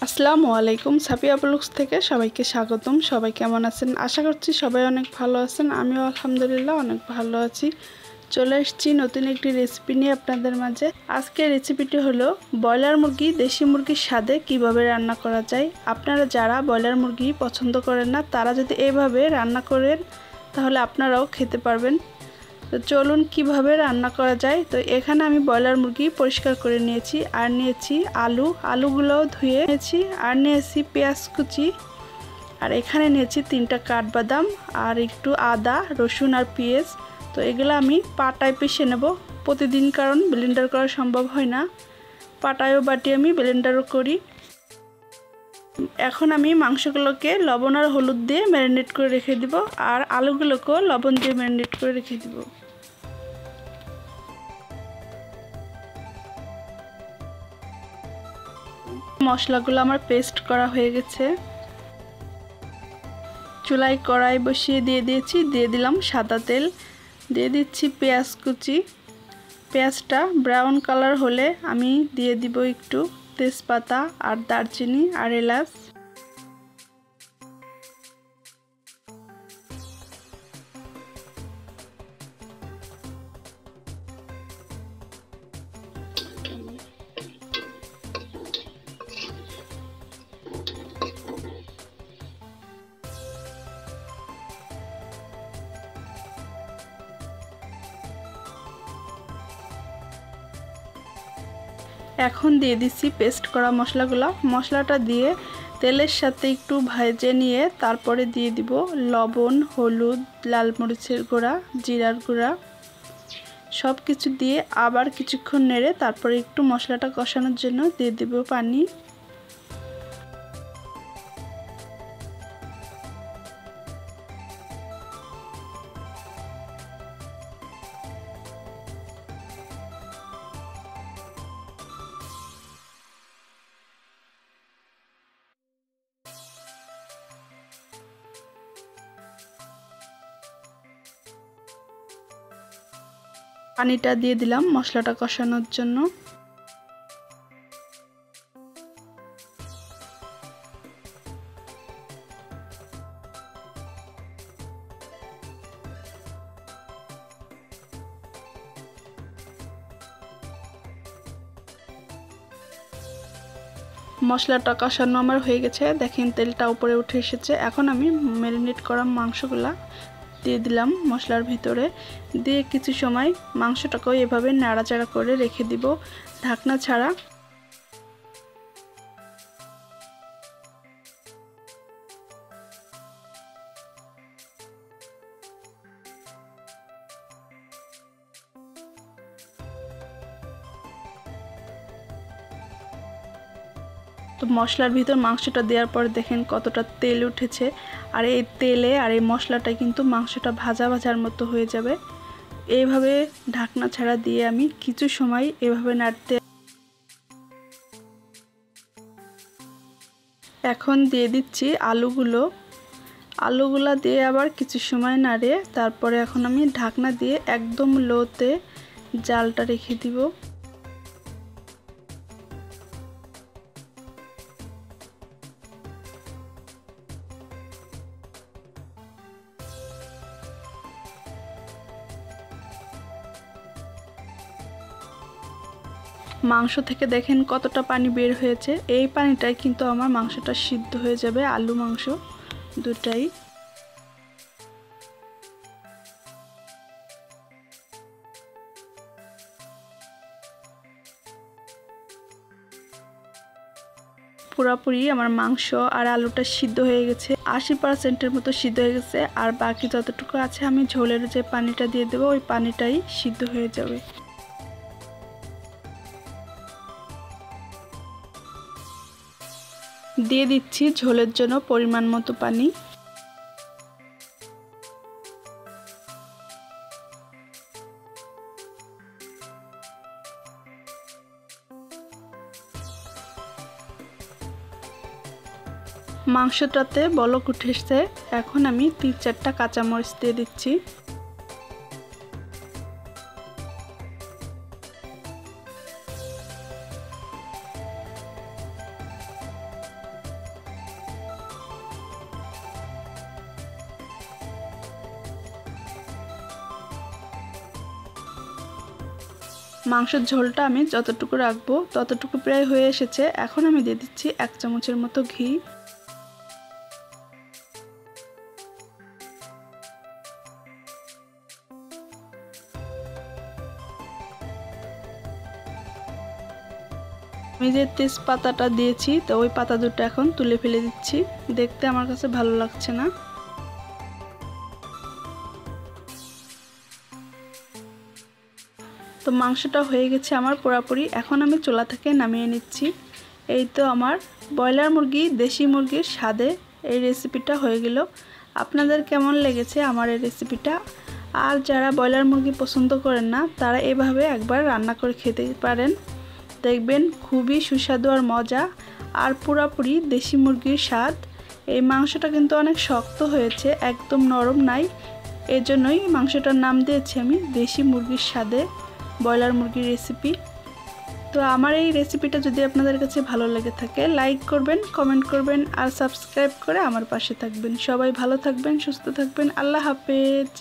আসসালামু আলাইকুম। সাফিয়া ব্লগস থেকে সবাইকে স্বাগতম। সবাই কেমন আছেন? আশা করছি সবাই অনেক ভালো আছেন। আমিও আলহামদুলিল্লাহ অনেক ভালো আছি। চলে এসেছি নতুন একটি রেসিপি নিয়ে আপনাদের মাঝে। আজকের রেসিপিটি হলো ব্রয়লার মুরগি দেশি মুরগির স্বাদে কিভাবে রান্না করা যায়। আপনারা যারা ব্রয়লার মুরগি পছন্দ করেন না তারা যদি এইভাবে রান্না করেন তাহলে আপনারাও খেতে পারবেন। তো চলুন কিভাবে রান্না করা যায়। তো এখানে আমি ব্রয়লার মুরগি পরিষ্কার করে নিয়েছি, আর নিয়েছি আলুগুলোও ধুয়ে নিয়েছি, আর নিয়েছি পেঁয়াজ কুচি, আর এখানে নিয়েছি 3টা কাঠবাদাম, আর একটু আদা রসুন আর পেঁয়াজ। তো এগুলো আমি পাটায় পিষে নেব প্রতিদিন, কারণ ব্লেন্ডার করা সম্ভব হয় না। পাটায়ও বাটি আমি ব্লেন্ডারও করি। এখন আমি মাংসগুলোকে লবণ আর হলুদ দিয়ে ম্যারিনেট করে রেখে দিব, আর আলুগুলোকেও লবণ দিয়ে ম্যারিনেট করে রেখে দিব। মশলাগুলো আমার পেস্ট করা হয়ে গেছে। চুলায় কড়াই বসিয়ে দিয়ে দিলাম সাদা তেল, দিয়ে দিচ্ছি পেঁয়াজ কুচি। পেঁয়াজটা ব্রাউন কালার হলে আমি দিয়ে দিব একটু তেজপাতা আর দারচিনি আর এলাচ। এখন দিয়ে দিচ্ছি পেস্ট করা মশলাগুলো। মশলাটা দিয়ে তেলের সাথে একটু ভেজে নিয়ে তারপরে দিয়ে দিব লবণ, হলুদ, লাল মরিচের গুঁড়া, জিরার গুঁড়া, সব কিছু দিয়ে আবার কিছুক্ষণ নেড়ে তারপরে একটু মশলাটা কষানোর জন্য দিয়ে দিব পানি। পানিটা দিয়ে দিলাম মশলাটা কষানোর জন্য। মশলাটা কষানো আমার হয়ে গেছে, দেখেন তেলটা উপরে উঠে এসেছে। এখন আমি ম্যারিনেট করা মাংসগুলা দিয়ে দিলাম মশলার ভিতরে, দিয়ে কিছু সময় মাংসটাকেও এভাবে নাড়াচাড়া করে রেখে দিব ঢাকনা ছাড়া। তো মশলার ভিতর মাংসটা দেওয়ার পর দেখেন কতটা তেল উঠেছে, আর এই তেলে আর এই মশলাটা কিন্তু মাংসটা ভাজা ভাজার মতো হয়ে যাবে। এইভাবে ঢাকনা ছাড়া দিয়ে আমি কিছু সময় এভাবে নাড়তে। এখন দিয়ে দিচ্ছি আলুগুলো দিয়ে আবার কিছু সময় নাড়ে তারপরে এখন আমি ঢাকনা দিয়ে একদম লোতে জালটা রেখে দিব। মাংস থেকে দেখেন কতটা পানি বের হয়েছে। এই পানিটাই কিন্তু আমার মাংসটা সিদ্ধ হয়ে যাবে, আলু মাংস দুটাই। পুরোপুরি আমার মাংস আর আলুটা সিদ্ধ হয়ে গেছে, 80%-এর মতো সিদ্ধ হয়ে গেছে। আর বাকি যতটুকু আছে আমি ঝোলের যে পানিটা দিয়ে দেবো ওই পানিটাই সিদ্ধ হয়ে যাবে। দিয়ে দিচ্ছি ঝোলের জন্য পরিমাণ মতো পানি। মাংসটাতে বলক উঠেছে, এখন আমি 3-4টা কাঁচামরিচ দিয়ে দিচ্ছি। মাংসের ঝোলটা আমি যতটুকু রাখবো ততটুকু প্রায় হয়ে এসেছে। এখন আমি দিয়ে দিচ্ছি 1 চামচের মতো ঘি। আমি যে তেজপাতাটা দিয়েছি তো ওই পাতা দুটো এখন তুলে ফেলে দিচ্ছি, দেখতে আমার কাছে ভালো লাগছে না। তো মাংসটা হয়ে গেছে আমার পুরোপুরি, এখন আমি চুলা থেকে নামিয়ে নিচ্ছি। এই তো আমার ব্রয়লার মুরগি দেশি মুরগির স্বাদে এই রেসিপিটা হয়ে গেল। আপনাদের কেমন লেগেছে আমার এই রেসিপিটা? আর যারা ব্রয়লার মুরগি পছন্দ করেন না তারা এভাবে একবার রান্না করে খেতে পারেন, দেখবেন খুবই সুস্বাদু আর মজা আর পুরোপুরি দেশি মুরগির স্বাদ। এই মাংসটা কিন্তু অনেক শক্ত হয়েছে, একদম নরম নাই, এজন্যই মাংসটার নাম দিয়েছি আমি দেশি মুরগির স্বাদে ব্রয়লার মুরগির রেসিপি। তো আমার এই রেসিপিটা যদি আপনাদের কাছে ভালো লেগে থাকে লাইক করবেন, কমেন্ট করবেন আর সাবস্ক্রাইব করে আমার পাশে থাকবেন। সবাই ভালো থাকবেন, সুস্থ থাকবেন। আল্লাহ হাফেজ।